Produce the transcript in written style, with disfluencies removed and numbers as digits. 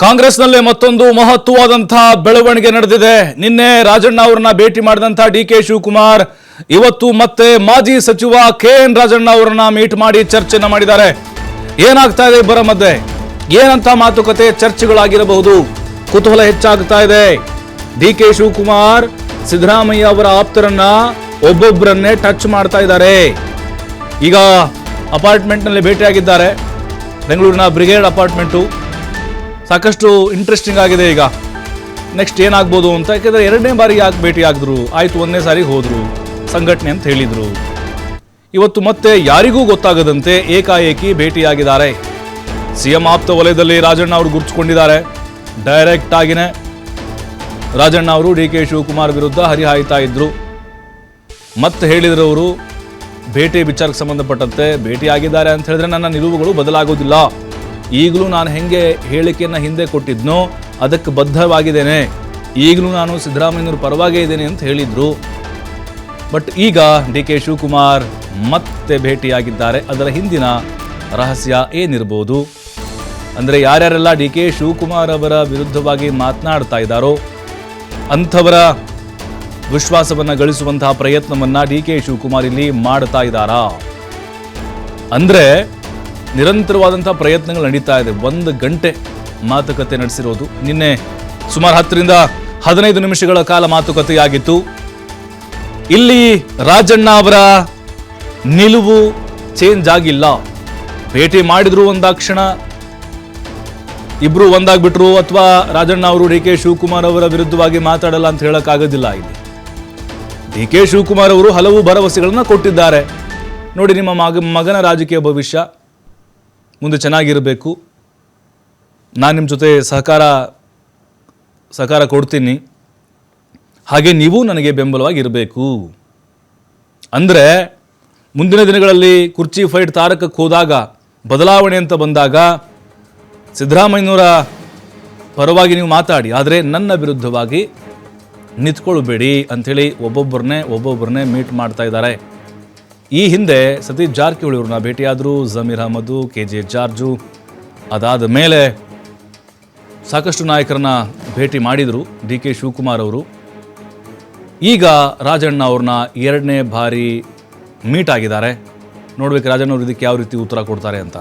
ಕಾಂಗ್ರೆಸ್ನಲ್ಲೇ ಮತ್ತೊಂದು ಮಹತ್ವವಾದಂತಹ ಬೆಳವಣಿಗೆ ನಡೆದಿದೆ. ನಿನ್ನೆ ರಾಜಣ್ಣ ಅವರನ್ನ ಭೇಟಿ ಮಾಡಿದಂತಹ ಡಿ.ಕೆ. ಶಿವಕುಮಾರ್ ಇವತ್ತು ಮತ್ತೆ ಮಾಜಿ ಸಚಿವ ಕೆ.ಎನ್. ರಾಜಣ್ಣ ಅವರನ್ನ ಮೀಟ್ ಮಾಡಿ ಚರ್ಚೆನ ಮಾಡಿದ್ದಾರೆ. ಏನಾಗ್ತಾ ಇದೆ ಇಬ್ಬರ ಮಧ್ಯೆ, ಏನಂತ ಮಾತುಕತೆ ಚರ್ಚೆಗಳಾಗಿರಬಹುದು, ಕುತೂಹಲ ಹೆಚ್ಚಾಗ್ತಾ ಇದೆ. ಡಿ.ಕೆ. ಶಿವಕುಮಾರ್ ಸಿದ್ದರಾಮಯ್ಯ ಅವರ ಆಪ್ತರನ್ನ ಒಬ್ಬೊಬ್ಬರನ್ನೇ ಟಚ್ ಮಾಡ್ತಾ ಇದ್ದಾರೆ. ಈಗ ಅಪಾರ್ಟ್ಮೆಂಟ್ನಲ್ಲಿ ಭೇಟಿಯಾಗಿದ್ದಾರೆ, ಬೆಂಗಳೂರಿನ ಬ್ರಿಗೇಡ್ ಅಪಾರ್ಟ್ಮೆಂಟು. ಸಾಕಷ್ಟು ಇಂಟ್ರೆಸ್ಟಿಂಗ್ ಆಗಿದೆ. ಈಗ ನೆಕ್ಸ್ಟ್ ಏನಾಗ್ಬೋದು ಅಂತ, ಯಾಕೆಂದರೆ ಎರಡನೇ ಬಾರಿ ಯಾಕೆ ಭೇಟಿ ಆಗಿದ್ರು, ಆಯ್ತು ಒಂದನೇ ಸಾರಿ ಹೋದ್ರು ಸಂಘಟನೆ ಅಂತ ಹೇಳಿದ್ರು. ಇವತ್ತು ಮತ್ತೆ ಯಾರಿಗೂ ಗೊತ್ತಾಗದಂತೆ ಏಕಾಏಕಿ ಭೇಟಿಯಾಗಿದ್ದಾರೆ. ಸಿಎಂ ಆಪ್ತ ವಲಯದಲ್ಲಿ ರಾಜಣ್ಣ ಅವರು ಗುರುತಿಸಿಕೊಂಡಿದ್ದಾರೆ. ಡೈರೆಕ್ಟ್ ಆಗಿನೇ ರಾಜಣ್ಣ ಅವರು ಡಿ.ಕೆ. ಶಿವಕುಮಾರ್ ವಿರುದ್ಧ ಹರಿಹಾಯ್ತಾ ಇದ್ರು. ಮತ್ತೆ ಹೇಳಿದ್ರು ಅವರು ಭೇಟಿ ವಿಚಾರಕ್ಕೆ ಸಂಬಂಧಪಟ್ಟಂತೆ ಭೇಟಿಯಾಗಿದ್ದಾರೆ ಅಂತ ಹೇಳಿದ್ರೆ ನನ್ನ ನಿಲುವುಗಳು ಬದಲಾಗೋದಿಲ್ಲ. ಈಗಲೂ ನಾನು ಹೆಂಗೆ ಹೇಳಿಕೆಯನ್ನು ಹಿಂದೆ ಕೊಟ್ಟಿದ್ನೋ ಅದಕ್ಕೆ ಬದ್ಧವಾಗಿದ್ದೇನೆ. ಈಗಲೂ ನಾನು ಸಿದ್ದರಾಮಯ್ಯನವ್ರ ಪರವಾಗೇ ಇದ್ದೇನೆ ಅಂತ ಹೇಳಿದ್ರು. ಬಟ್ ಈಗ ಡಿ.ಕೆ. ಶಿವಕುಮಾರ್ ಮತ್ತೆ ಭೇಟಿಯಾಗಿದ್ದಾರೆ. ಅದರ ಹಿಂದಿನ ರಹಸ್ಯ ಏನಿರ್ಬೋದು, ಅಂದರೆ ಯಾರ್ಯಾರೆಲ್ಲ ಡಿ.ಕೆ. ಶಿವಕುಮಾರ್ ಅವರ ವಿರುದ್ಧವಾಗಿ ಮಾತನಾಡ್ತಾ ಇದ್ದಾರೋ ಅಂಥವರ ವಿಶ್ವಾಸವನ್ನು ಗಳಿಸುವಂತಹ ಪ್ರಯತ್ನವನ್ನು ಡಿ.ಕೆ. ಶಿವಕುಮಾರ್ ಇಲ್ಲಿ ಮಾಡ್ತಾ ಇದ್ದಾರಾ? ಅಂದರೆ ನಿರಂತರವಾದಂಥ ಪ್ರಯತ್ನಗಳು ನಡೀತಾ ಇದೆ. 1 ಗಂಟೆ ಮಾತುಕತೆ ನಡೆಸಿರೋದು. ನಿನ್ನೆ ಸುಮಾರು 10 ರಿಂದ 15 ನಿಮಿಷಗಳ ಕಾಲ ಮಾತುಕತೆಯಾಗಿತ್ತು. ಇಲ್ಲಿ ರಾಜಣ್ಣ ಅವರ ನಿಲುವು ಚೇಂಜ್ ಆಗಿಲ್ಲ. ಭೇಟಿ ಮಾಡಿದ್ರು ಒಂದಾಕ್ಷಣ ಇಬ್ರು ಒಂದಾಗ್ಬಿಟ್ರು, ಅಥವಾ ರಾಜಣ್ಣ ಅವರು ಡಿ.ಕೆ. ಶಿವಕುಮಾರ್ ಅವರ ವಿರುದ್ಧವಾಗಿ ಮಾತಾಡಲ್ಲ ಅಂತ ಹೇಳಕ್ಕಾಗೋದಿಲ್ಲ. ಇಲ್ಲಿ ಡಿ.ಕೆ. ಶಿವಕುಮಾರ್ ಅವರು ಹಲವು ಭರವಸೆಗಳನ್ನು ಕೊಟ್ಟಿದ್ದಾರೆ. ನೋಡಿ, ನಿಮ್ಮ ಮಗನ ರಾಜಕೀಯ ಭವಿಷ್ಯ ಮುಂದೆ ಚೆನ್ನಾಗಿರಬೇಕು, ನಾನು ನಿಮ್ಮ ಜೊತೆ ಸಹಕಾರ ಕೊಡ್ತೀನಿ, ಹಾಗೆ ನೀವು ನನಗೆ ಬೆಂಬಲವಾಗಿರಬೇಕು. ಅಂದರೆ ಮುಂದಿನ ದಿನಗಳಲ್ಲಿ ಕುರ್ಚಿ ಫೈಟ್ ತಾರಕಕ್ಕೆ ಹೋದಾಗ, ಬದಲಾವಣೆ ಅಂತ ಬಂದಾಗ ಸಿದ್ದರಾಮಯ್ಯನವರ ಪರವಾಗಿ ನೀವು ಮಾತಾಡಿ, ಆದರೆ ನನ್ನ ವಿರುದ್ಧವಾಗಿ ನಿಂತ್ಕೊಳ್ಬೇಡಿ ಅಂಥೇಳಿ ಒಬ್ಬೊಬ್ಬರನ್ನೇ ಮೀಟ್ ಮಾಡ್ತಾ ಇದ್ದಾರೆ. ಈ ಹಿಂದೆ ಸತೀಶ್ ಜಾರಕಿಹೊಳಿ ಅವ್ರನ್ನ ಭೇಟಿಯಾದರು, ಜಮೀರ್ ಅಹಮದ್, ಕೆ.ಜೆ. ಜಾರ್ಜು. ಅದಾದ ಮೇಲೆ ಸಾಕಷ್ಟು ನಾಯಕರನ್ನ ಭೇಟಿ ಮಾಡಿದರು ಡಿ.ಕೆ. ಶಿವಕುಮಾರ್ ಅವರು. ಈಗ ರಾಜಣ್ಣ ಅವ್ರನ್ನ 2ನೇ ಬಾರಿ ಮೀಟ್ ಆಗಿದ್ದಾರೆ. ನೋಡ್ಬೇಕು ರಾಜಣ್ಣ ಅವರು ಇದಕ್ಕೆ ಯಾವ ರೀತಿ ಉತ್ತರ ಕೊಡ್ತಾರೆ ಅಂತ.